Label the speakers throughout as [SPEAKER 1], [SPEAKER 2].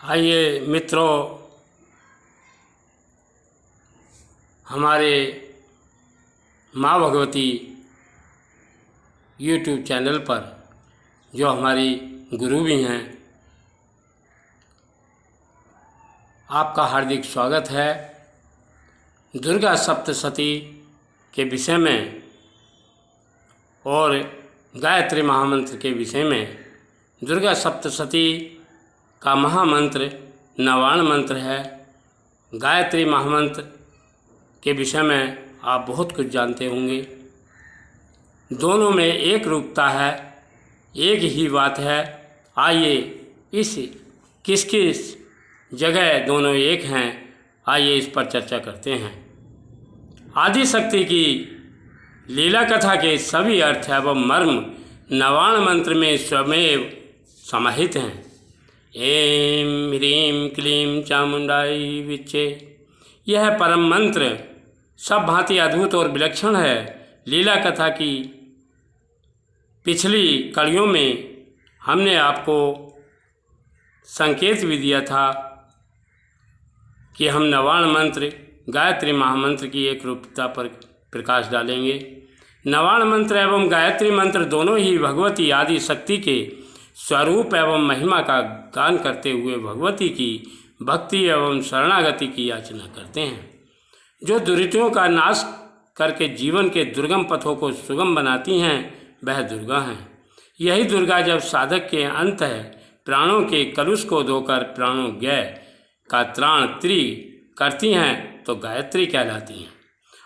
[SPEAKER 1] आइए मित्रों, हमारे माँ भगवती यूट्यूब चैनल पर जो हमारी गुरु भी हैं, आपका हार्दिक स्वागत है। दुर्गा सप्तशती के विषय में और गायत्री महामंत्र के विषय में। दुर्गा सप्तशती का महामंत्र नवाण मंत्र है। गायत्री महामंत्र के विषय में आप बहुत कुछ जानते होंगे। दोनों में एक रूपता है, एक ही बात है। आइए इस किस किस जगह दोनों एक हैं, आइए इस पर चर्चा करते हैं। आदि शक्ति की लीला कथा के सभी अर्थ एवं मर्म नवाण मंत्र में स्वयं समाहित हैं। ऐं ह्रीं क्लीं चामुंडाई विच्चे। यह परम मंत्र सब भांति अद्भुत और विलक्षण है। लीला कथा की पिछली कड़ियों में हमने आपको संकेत भी दिया था कि हम नवाण मंत्र गायत्री महामंत्र की एक रूपता पर प्रकाश डालेंगे। नवाण मंत्र एवं गायत्री मंत्र दोनों ही भगवती आदि शक्ति के स्वरूप एवं महिमा का गान करते हुए भगवती की भक्ति एवं शरणागति की याचना करते हैं, जो दुरितों का नाश करके जीवन के दुर्गम पथों को सुगम बनाती हैं। वह दुर्गा हैं। यही दुर्गा जब साधक के अंत है प्राणों के कलुष को धोकर प्राणों व्यय का त्राण त्री करती हैं तो गायत्री कहलाती हैं।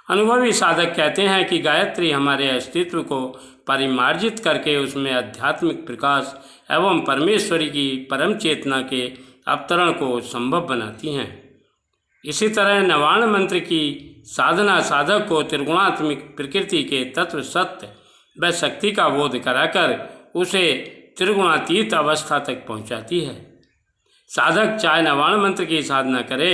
[SPEAKER 1] अनुभवी साधक कहते हैं कि गायत्री हमारे अस्तित्व को परिमार्जित करके उसमें आध्यात्मिक प्रकाश एवं परमेश्वरी की परम चेतना के अवतरण को संभव बनाती हैं। इसी तरह नवाण मंत्र की साधना साधक को त्रिगुणात्मिक प्रकृति के तत्व सत्य व शक्ति का बोध कराकर उसे त्रिगुणातीत अवस्था तक पहुंचाती है। साधक चाहे नवाण मंत्र की साधना करे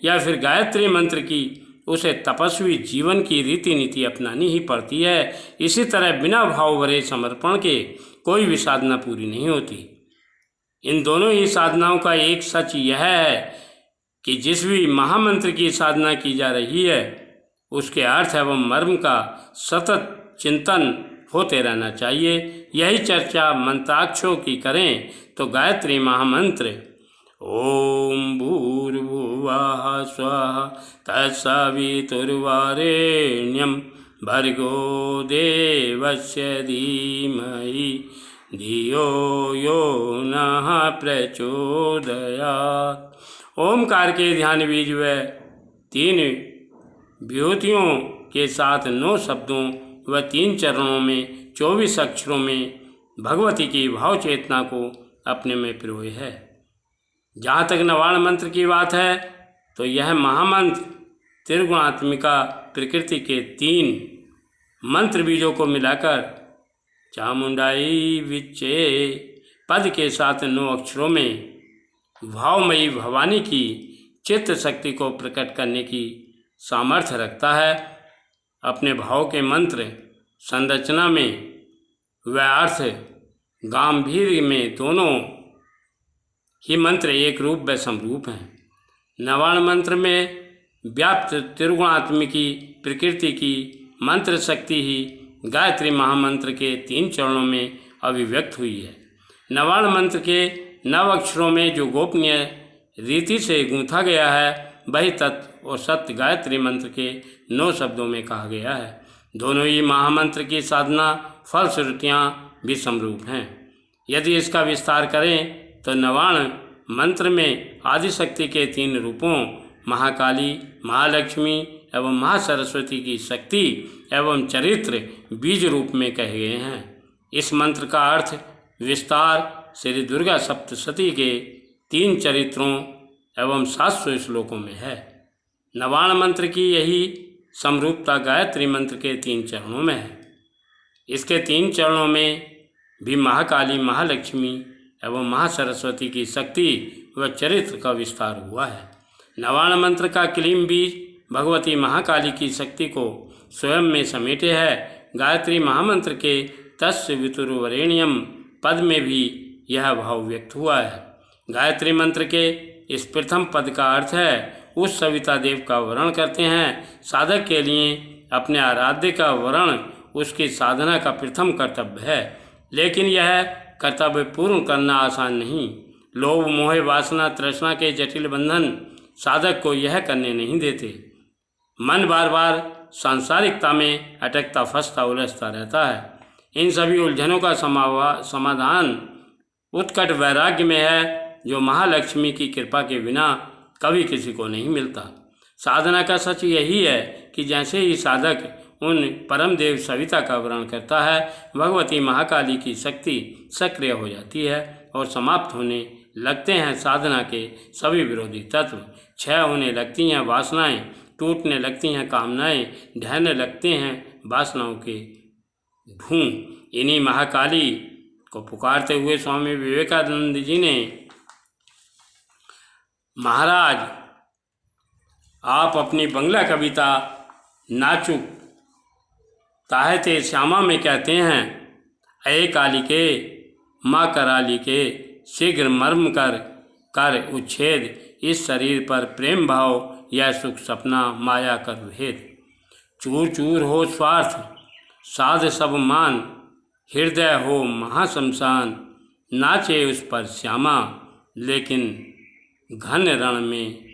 [SPEAKER 1] या फिर गायत्री मंत्र की, उसे तपस्वी जीवन की रीति नीति अपनानी ही पड़ती है। इसी तरह बिना भाव भरे समर्पण के कोई भी साधना पूरी नहीं होती। इन दोनों ही साधनाओं का एक सच यह है कि जिस भी महामंत्र की साधना की जा रही है उसके अर्थ एवं मर्म का सतत चिंतन होते रहना चाहिए। यही चर्चा मंत्राक्षों की करें तो गायत्री महामंत्र ओम भूर्भुवः स्वः तत्सवितुर्वरेण्यं भर्गो देवस्य धीमहि धियो यो नः प्रचोदयात्। ओमकार के ध्यान बीज व 3 विभूतियों के साथ 9 शब्दों व 3 चरणों में 24 अक्षरों में भगवती की भाव चेतना को अपने में पिरोए है। जहाँ तक नवाण मंत्र की बात है तो यह महामंत्र त्रिगुणात्मिका प्रकृति के 3 मंत्र बीजों को मिलाकर चामुंडाई विच्चे पद के साथ 9 अक्षरों में भावमयी भवानी की चित्त शक्ति को प्रकट करने की सामर्थ्य रखता है। अपने भाव के मंत्र संरचना में व अर्थ गांभीर्य में दोनों ही मंत्र एक रूप व समरूप हैं। नवाण मंत्र में व्याप्त त्रिगुणात्मिकी प्रकृति की मंत्र शक्ति ही गायत्री महामंत्र के 3 चरणों में अभिव्यक्त हुई है। नवाण मंत्र के 9 अक्षरों में जो गोपनीय रीति से गूंथा गया है वही तत्व और सत्य गायत्री मंत्र के 9 शब्दों में कहा गया है। दोनों ही महामंत्र की साधना फलश्रुतियाँ भी समरूप हैं। यदि इसका विस्तार करें तो नवाण मंत्र में आदिशक्ति के 3 रूपों महाकाली, महालक्ष्मी एवं महासरस्वती की शक्ति एवं चरित्र बीज रूप में कहे गए हैं। इस मंत्र का अर्थ विस्तार श्री दुर्गा सप्तशती के 3 चरित्रों एवं 700 श्लोकों में है। नवाण मंत्र की यही समरूपता गायत्री मंत्र के 3 चरणों में है। इसके 3 चरणों में भी महाकाली, महालक्ष्मी एवं महासरस्वती की शक्ति व चरित्र का विस्तार हुआ है। नवाण मंत्र का क्लीम बीज भगवती महाकाली की शक्ति को स्वयं में समेटे है। गायत्री महामंत्र के तस्य वितुर्वरेण्यम पद में भी यह भाव व्यक्त हुआ है। गायत्री मंत्र के इस प्रथम पद का अर्थ है उस सविता देव का वर्ण करते हैं। साधक के लिए अपने आराध्य का वर्ण उसकी साधना का प्रथम कर्तव्य है, लेकिन यह कर्तव्य पूर्ण करना आसान नहीं। लोभ मोह वासना तृष्णा के जटिल बंधन साधक को यह करने नहीं देते। मन बार बार सांसारिकता में अटकता फंसता उलझता रहता है। इन सभी उलझनों का समाधान उत्कट वैराग्य में है, जो महालक्ष्मी की कृपा के बिना कभी किसी को नहीं मिलता। साधना का सच यही है कि जैसे ही साधक उन परम देव सविता का वर्ण करता है, भगवती महाकाली की शक्ति सक्रिय हो जाती है और समाप्त होने लगते हैं साधना के सभी विरोधी तत्व। क्षय होने लगती हैं वासनाएं, टूटने लगती हैं कामनाएं, ढहने लगते हैं वासनाओं के ढूंढ। इन्हीं महाकाली को पुकारते हुए स्वामी विवेकानंद जी ने, महाराज आप अपनी बंगला कविता नाचुक ताहते श्यामा में कहते हैं, अये कालिके माँ कराली के शीघ्र मर्म कर उच्छेद, इस शरीर पर प्रेम भाव यह सुख सपना माया कर भेद। चूर चूर हो स्वार्थ साध सब मान, हृदय हो महाशमशान, नाचे उस पर श्यामा लेकिन घन रण में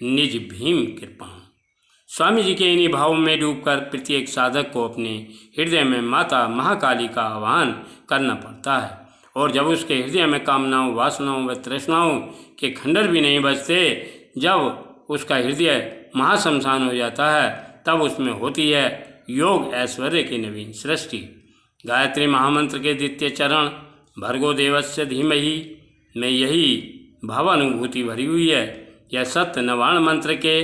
[SPEAKER 1] निज भीम कृपाण। स्वामी जी के इन्हीं भावों में डूबकर प्रत्येक साधक को अपने हृदय में माता महाकाली का आह्वान करना पड़ता है, और जब उसके हृदय में कामनाओं वासनाओं व तृष्णाओं के खंडर भी नहीं बचते, जब उसका हृदय महाशमशान हो जाता है, तब उसमें होती है योग ऐश्वर्य की नवीन सृष्टि। गायत्री महामंत्र के द्वितीय चरण भर्गो देवस्य धीमहि में यही भावानुभूति भरी हुई है। यह सत्य नवाण मंत्र के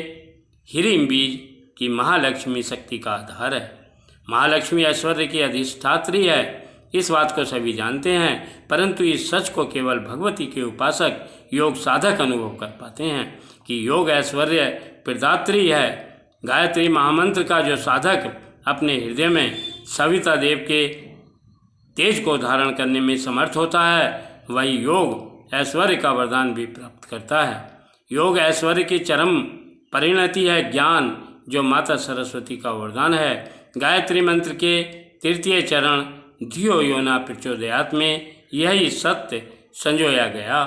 [SPEAKER 1] हिरिम बीज की महालक्ष्मी शक्ति का आधार है। महालक्ष्मी ऐश्वर्य की अधिष्ठात्री है, इस बात को सभी जानते हैं, परंतु इस सच को केवल भगवती के उपासक योग साधक अनुभव कर पाते हैं कि योग ऐश्वर्य प्रदात्री है। गायत्री महामंत्र का जो साधक अपने हृदय में सविता देव के तेज को धारण करने में समर्थ होता है, वही योग ऐश्वर्य का वरदान भी प्राप्त करता है। योग ऐश्वर्य की चरम परिणति है ज्ञान, जो माता सरस्वती का वरदान है। गायत्री मंत्र के तृतीय चरण धियो योना प्रचोदयात् में यही सत्य संजोया गया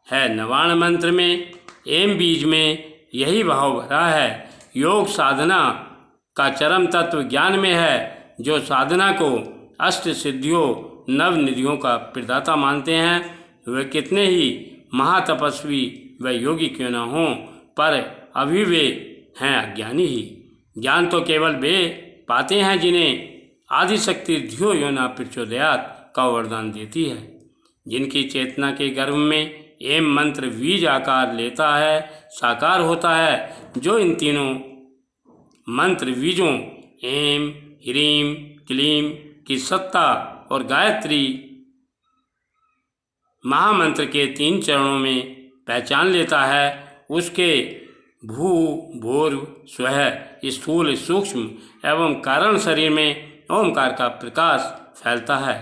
[SPEAKER 1] है। नवाण मंत्र में एम बीज में यही भाव भरा है। योग साधना का चरम तत्व ज्ञान में है। जो साधना को अष्ट सिद्धियों नव निधियों का प्रदाता मानते हैं, वे कितने ही महातपस्वी व योगी क्यों न हों, पर अभी वे हैं अज्ञानी ही। ज्ञान तो केवल वे पाते हैं जिन्हें आदिशक्ति धियो योना प्रचोदयात् का वरदान देती है, जिनकी चेतना के गर्भ में एम मंत्र बीज आकार लेता है, साकार होता है। जो इन तीनों मंत्र बीजों एम ह्रीम क्लीम की सत्ता और गायत्री महामंत्र के 3 चरणों में पहचान लेता है, उसके भू भूर्भ स्वः स्थूल सूक्ष्म एवं कारण शरीर में ओमकार का प्रकाश फैलता है।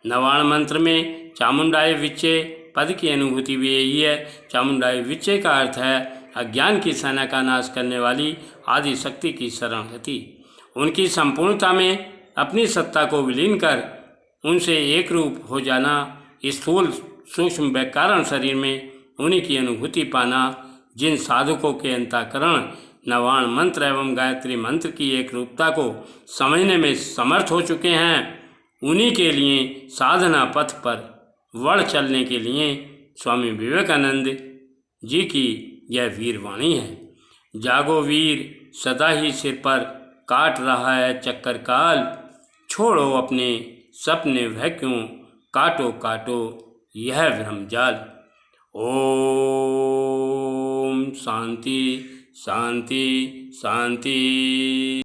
[SPEAKER 1] नवाण मंत्र में चामुंडाय विच्चे पद की अनुभूति भी यही है। चामुंडाय विच्चे का अर्थ है अज्ञान की सेना का नाश करने वाली आदि शक्ति की शरण गति। उनकी संपूर्णता में अपनी सत्ता को विलीन कर उनसे एक रूप हो जाना, स्थूल सूक्ष्म व कारण शरीर में उन्हीं की अनुभूति पाना। जिन साधकों के अंतःकरण नवाण मंत्र एवं गायत्री मंत्र की एक रूपता को समझने में समर्थ हो चुके हैं, उन्हीं के लिए साधना पथ पर बढ़ चलने के लिए स्वामी विवेकानंद जी की यह वीरवाणी है। जागो वीर सदा ही सिर पर काट रहा है चक्कर काल, छोड़ो अपने सपने वह क्यों काटो काटो यह भ्रमजाल। ओम शांति शांति शांति।